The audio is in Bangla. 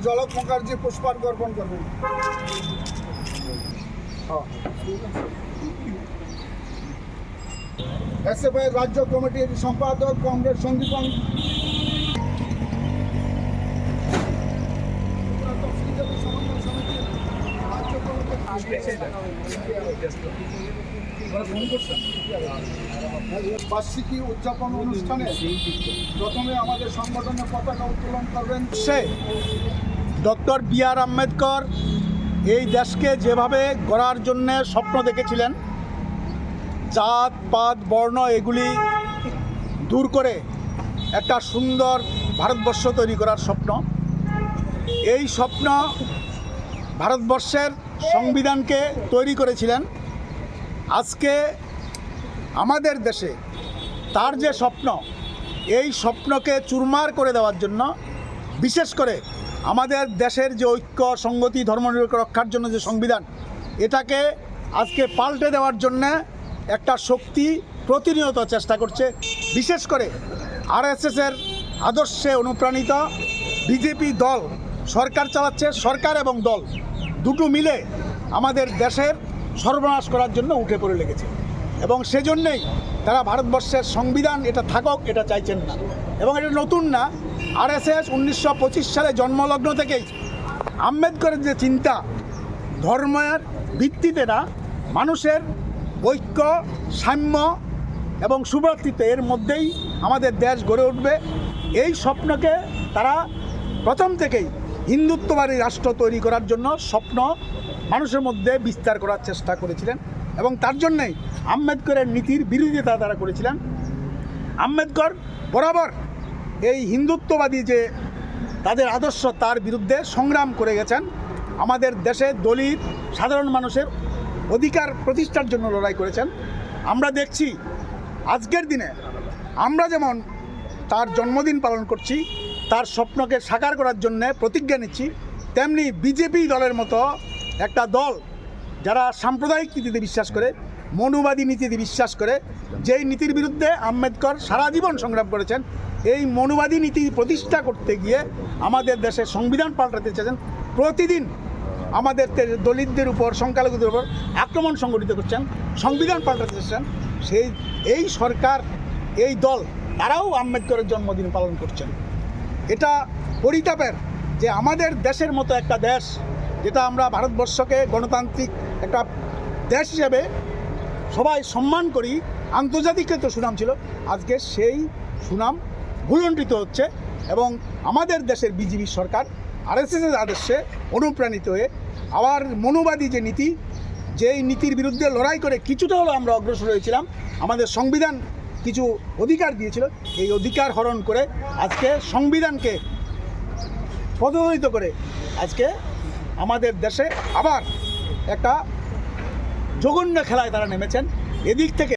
ঝলক মুখার্জি পুষ্পার্ঘ অর্পণ করবেন। এসএফআই রাজ্য কমিটির সম্পাদক কংগ্রেস সন্দীপন বার্ষিকী উদযাপন অনুষ্ঠানে প্রথমে আমাদের সংগঠনের পতাকা উত্তোলন করবেন। সে ডক্টর বি.আর. আম্বেদকর এই দেশকে যেভাবে গড়ার জন্যে স্বপ্ন দেখেছিলেন, জাত পাত বর্ণ এগুলি দূর করে একটা সুন্দর ভারতবর্ষ তৈরি করার স্বপ্ন, এই স্বপ্ন ভারতবর্ষের সংবিধানকে তৈরি করেছিলেন। আজকে আমাদের দেশে তার যে স্বপ্ন, এই স্বপ্নকে চুরমার করে দেওয়ার জন্য, বিশেষ করে আমাদের দেশের যে ঐক্য সংগতি ধর্মনিরপেক্ষ রক্ষার জন্য যে সংবিধান, এটাকে আজকে পাল্টে দেওয়ার জন্যে একটা শক্তি প্রতিনিয়ত চেষ্টা করছে। বিশেষ করে আরএসএসের আদর্শে অনুপ্রাণিত বিজেপি দল সরকার চালাচ্ছে, সরকার এবং দল দুটো মিলে আমাদের দেশের সর্বনাশ করার জন্য উঠে পড়ে লেগেছে এবং সেজন্যই তারা ভারতবর্ষের সংবিধান এটা থাকুক এটা চাইছেন না। এবং এটা নতুন না, আরএসএস 1925 সালে জন্মলগ্ন থেকেই আম্বেদকরের যে চিন্তা, ধর্মের ভিত্তিতে না, মানুষের ঐক্য, সাম্য এবং সুভ্রাতৃত্ব এর মধ্যেই আমাদের দেশ গড়ে উঠবে, এই স্বপ্নকে তারা প্রথম থেকেই হিন্দুত্ববাদী রাষ্ট্র তৈরি করার জন্য স্বপ্ন মানুষের মধ্যে বিস্তার করার চেষ্টা করেছিলেন এবং তার জন্যই আম্বেদকরের নীতির বিরোধিতা তারা করেছিলেন। আম্বেদকর বরাবর এই হিন্দুত্ববাদী যে তাদের আদর্শ, তার বিরুদ্ধে সংগ্রাম করে গেছেন। আমাদের দেশে দলিত সাধারণ মানুষের অধিকার প্রতিষ্ঠার জন্য লড়াই করেছেন। আমরা দেখছি আজকের দিনে আমরা যেমন তার জন্মদিন পালন করছি, তার স্বপ্নকে সাকার করার জন্য প্রতিজ্ঞা নিচ্ছি, তেমনি বিজেপি দলের মতো একটা দল যারা সাম্প্রদায়িক নীতিতে বিশ্বাস করে, মনুবাদী নীতিতে বিশ্বাস করে, যেই নীতির বিরুদ্ধে আম্বেদকর সারা জীবন সংগ্রাম করেছেন, এই মনুবাদী নীতি প্রতিষ্ঠা করতে গিয়ে আমাদের দেশের সংবিধান পাল্টাতে চেয়েছেন। প্রতিদিন আমাদের দলিতদের উপর, সংখ্যালঘুদের উপর আক্রমণ সংগঠিত করছেন, সংবিধান পাল্টাতে চেয়েছেন। এই সরকার, এই দল, তারাও আম্বেদকরের জন্মদিন পালন করছেন। এটা পরিতাপের যে আমাদের দেশের মতো একটা দেশ, যেটা আমরা ভারতবর্ষকে গণতান্ত্রিক একটা দেশ হিসেবে সবাই সম্মান করি, আন্তর্জাতিক ক্ষেত্রে সুনাম ছিল, আজকে সেই সুনাম ভুলণ্ঠিত হচ্ছে এবং আমাদের দেশের বিজেপি সরকার আরএসএসের আদর্শে অনুপ্রাণিত হয়ে আবার মনুবাদী যে নীতি, যেই নীতির বিরুদ্ধে লড়াই করে কিছুটা হলেও আমরা অগ্রসর হয়েছিলাম, আমাদের সংবিধান কিছু অধিকার দিয়েছিল, এই অধিকার হরণ করে আজকে সংবিধানকে পদদলিত করে আজকে আমাদের দেশে আবার একটা জঘন্য খেলায় তারা নেমেছেন। এদিক থেকে